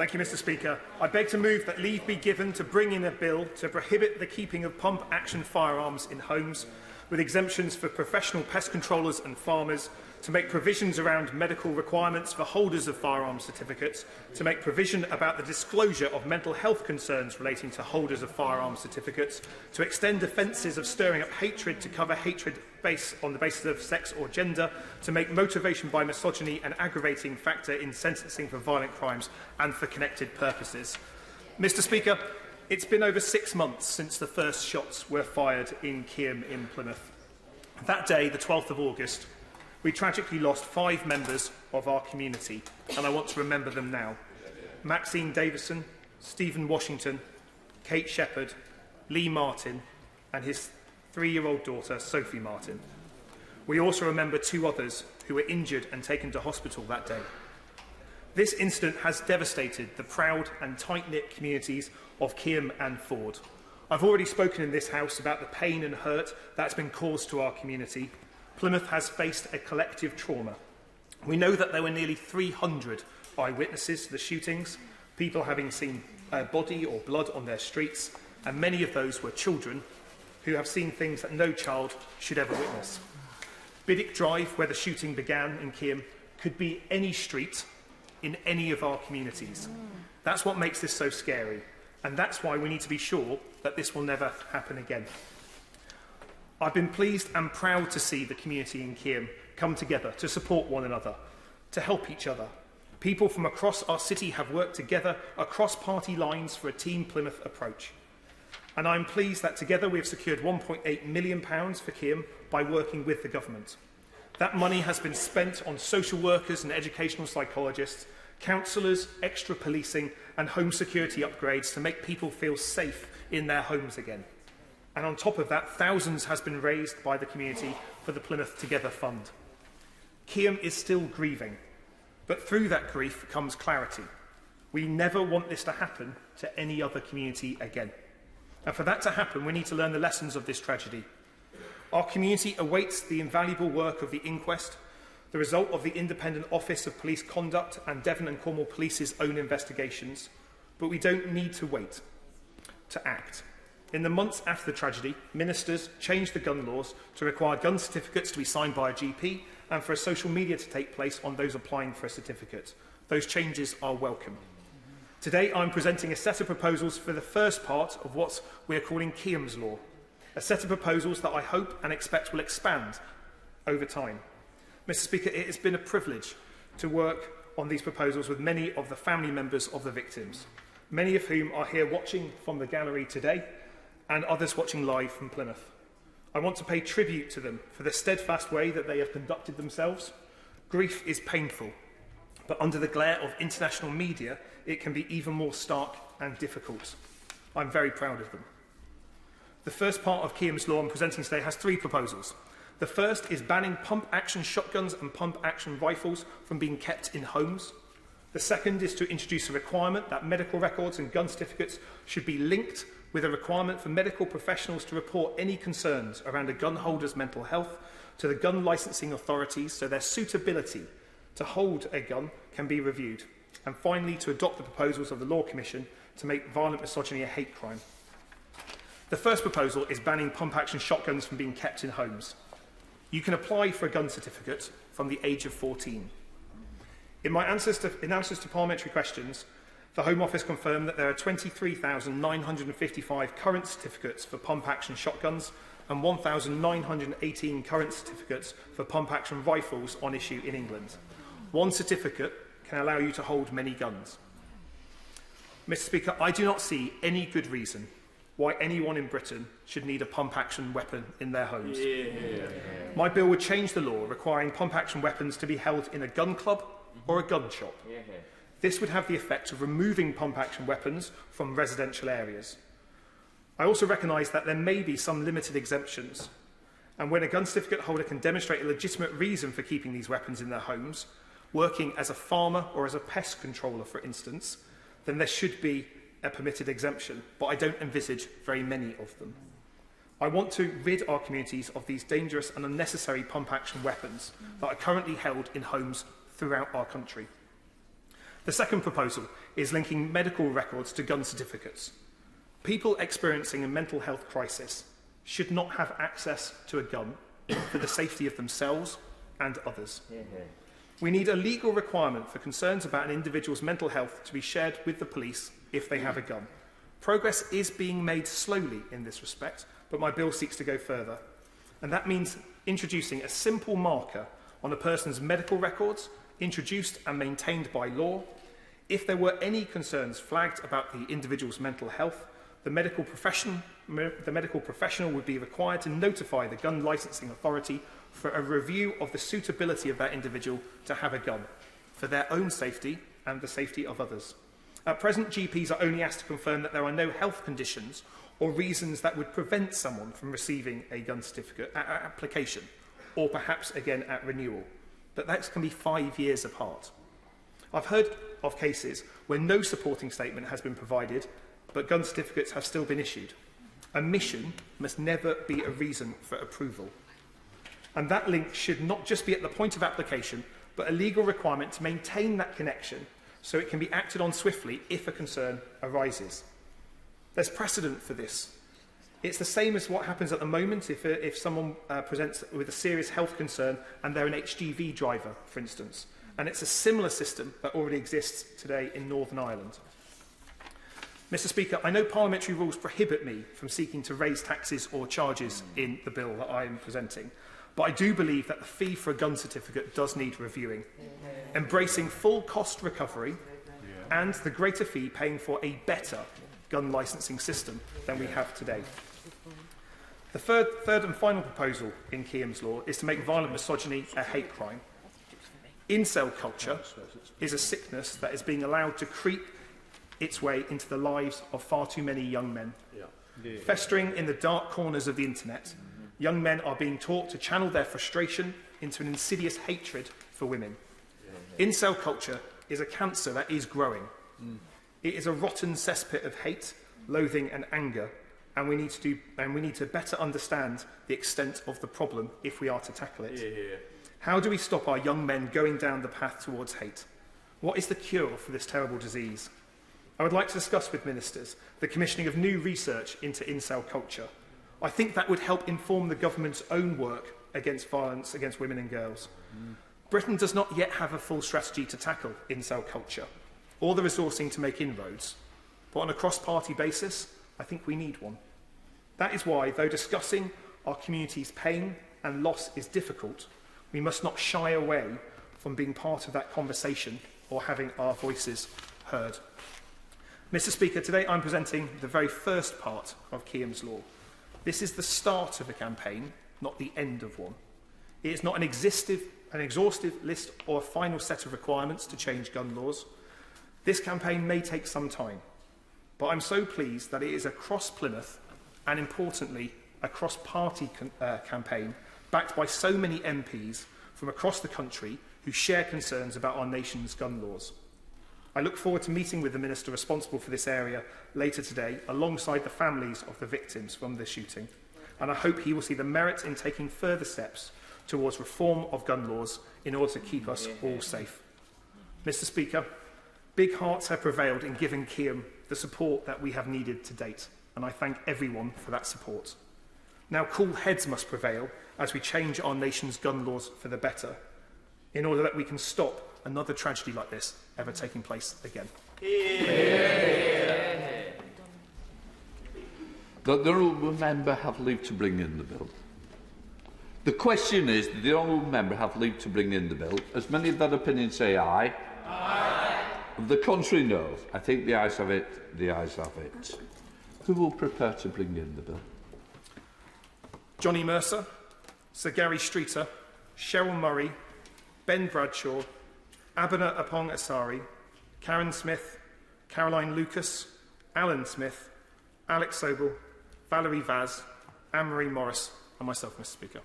Thank you, Mr. Speaker. I beg to move that leave be given to bring in a bill to prohibit the keeping of pump-action firearms in homes, with exemptions for professional pest controllers and farmers, to make provisions around medical requirements for holders of firearms certificates, to make provision about the disclosure of mental health concerns relating to holders of firearms certificates, to extend offences of stirring up hatred to cover hatred based on the basis of sex or gender, to make motivation by misogyny an aggravating factor in sentencing for violent crimes and for connected purposes. Mr. Speaker, it's been over 6 months since the first shots were fired in Keyham in Plymouth. That day, the 12th of August, we tragically lost 5 members of our community, and I want to remember them now. Maxine Davison, Stephen Washington, Kate Shepherd, Lee Martin, and his 3-year-old daughter, Sophie Martin. We also remember 2 others who were injured and taken to hospital that day. This incident has devastated the proud and tight-knit communities of Keyham and Ford. I've already spoken in this House about the pain and hurt that's been caused to our community. Plymouth has faced a collective trauma. We know that there were nearly 300 eyewitnesses to the shootings, people having seen body or blood on their streets, and many of those were children who have seen things that no child should ever witness. Biddick Drive, where the shooting began in Keyham, could be any street in any of our communities. That's what makes this so scary, and that's why we need to be sure that this will never happen again. I've been pleased and proud to see the community in Keyham come together to support one another, to help each other. People from across our city have worked together across party lines for a Team Plymouth approach. And I'm pleased that together we have secured £1.8 million for Keyham by working with the government. That money has been spent on social workers and educational psychologists, counsellors, extra policing and home security upgrades to make people feel safe in their homes again. And on top of that, thousands has been raised by the community for the Plymouth Together Fund. Keyham is still grieving, but through that grief comes clarity. We never want this to happen to any other community again. And for that to happen, we need to learn the lessons of this tragedy. Our community awaits the invaluable work of the inquest, the result of the Independent Office of Police Conduct and Devon and Cornwall Police's own investigations, but we don't need to wait to act. In the months after the tragedy, ministers changed the gun laws to require gun certificates to be signed by a GP and for a social media to take place on those applying for a certificate. Those changes are welcome. Today, I'm presenting a set of proposals for the first part of what we are calling Keyham's Law, a set of proposals that I hope and expect will expand over time. Mr. Speaker, it has been a privilege to work on these proposals with many of the family members of the victims, many of whom are here watching from the gallery today, and others watching live from Plymouth. I want to pay tribute to them for the steadfast way that they have conducted themselves. Grief is painful, but under the glare of international media, it can be even more stark and difficult. I'm very proud of them. The first part of Keyham's Law I'm presenting today has 3 proposals. The first is banning pump-action shotguns and pump-action rifles from being kept in homes. The second is to introduce a requirement that medical records and gun certificates should be linked with a requirement for medical professionals to report any concerns around a gun holder's mental health to the gun licensing authorities so their suitability to hold a gun can be reviewed. And finally, to adopt the proposals of the Law Commission to make violent misogyny a hate crime. The first proposal is banning pump-action shotguns from being kept in homes. You can apply for a gun certificate from the age of 14. In answers to parliamentary questions, the Home Office confirmed that there are 23,955 current certificates for pump-action shotguns and 1,918 current certificates for pump-action rifles on issue in England. One certificate can allow you to hold many guns. Mr. Speaker, I do not see any good reason why anyone in Britain should need a pump-action weapon in their homes. My bill would change the law requiring pump-action weapons to be held in a gun club or a gun shop. This would have the effect of removing pump-action weapons from residential areas. I also recognise that there may be some limited exemptions, and when a gun certificate holder can demonstrate a legitimate reason for keeping these weapons in their homes, working as a farmer or as a pest controller, for instance, then there should be a permitted exemption, but I don't envisage very many of them. I want to rid our communities of these dangerous and unnecessary pump-action weapons that are currently held in homes throughout our country. The second proposal is linking medical records to gun certificates. People experiencing a mental health crisis should not have access to a gun for the safety of themselves and others. We need a legal requirement for concerns about an individual's mental health to be shared with the police if they have a gun. Progress is being made slowly in this respect, but my bill seeks to go further. And that means introducing a simple marker on a person's medical records, introduced and maintained by law. If there were any concerns flagged about the individual's mental health, the medical professional would be required to notify the gun licensing authority for a review of the suitability of that individual to have a gun, for their own safety and the safety of others. At present, GPs are only asked to confirm that there are no health conditions or reasons that would prevent someone from receiving a gun certificate at application, or perhaps again at renewal. But that can be 5 years apart. I've heard of cases where no supporting statement has been provided, but gun certificates have still been issued. Omission must never be a reason for approval. And that link should not just be at the point of application, but a legal requirement to maintain that connection so it can be acted on swiftly if a concern arises. There's precedent for this. It's the same as what happens at the moment if someone presents with a serious health concern and they're an HGV driver, for instance. And it's a similar system that already exists today in Northern Ireland. Mr. Speaker, I know parliamentary rules prohibit me from seeking to raise taxes or charges in the bill that I am presenting, but I do believe that the fee for a gun certificate does need reviewing, embracing full cost recovery and the greater fee paying for a better gun licensing system than we have today. The third and final proposal in Keyham's law is to make violent misogyny a hate crime. Incel culture is a sickness that is being allowed to creep its way into the lives of far too many young men. Festering in the dark corners of the internet, young men are being taught to channel their frustration into an insidious hatred for women. Incel culture is a cancer that is growing. It is a rotten cesspit of hate, loathing and anger, and we need to better understand the extent of the problem if we are to tackle it. How do we stop our young men going down the path towards hate? What is the cure for this terrible disease? I would like to discuss with ministers the commissioning of new research into incel culture. I think that would help inform the government's own work against violence against women and girls. Britain does not yet have a full strategy to tackle incel culture, or the resourcing to make inroads. But on a cross-party basis, I think we need one. That is why, though discussing our community's pain and loss is difficult, we must not shy away from being part of that conversation or having our voices heard. Mr. Speaker, today I'm presenting the very first part of Keyham's law. This is the start of a campaign, not the end of one. It is not an exhaustive list or a final set of requirements to change gun laws. This campaign may take some time, but I'm so pleased that it is across Plymouth and, importantly, a cross-party campaign backed by so many MPs from across the country who share concerns about our nation's gun laws. I look forward to meeting with the Minister responsible for this area later today, alongside the families of the victims from the shooting, and I hope he will see the merit in taking further steps towards reform of gun laws in order to keep us all safe. Mr. Speaker, big hearts have prevailed in giving Keyham the support that we have needed to date, and I thank everyone for that support. Now cool heads must prevail as we change our nation's gun laws for the better, in order that we can stop another tragedy like this ever taking place again. That the honourable member have leave to bring in the bill. The question is, did the honourable member have leave to bring in the bill? As many of that opinion say aye. Aye. Of the contrary, no. I think the ayes have it. The ayes have it. Who will prepare to bring in the bill? Johnny Mercer, Sir Gary Streeter, Cheryl Murray, Ben Bradshaw, Abena Apong Asari, Karen Smith, Caroline Lucas, Alan Smith, Alex Sobel, Valerie Vaz, Anne-Marie Morris, and myself, Mr. Speaker.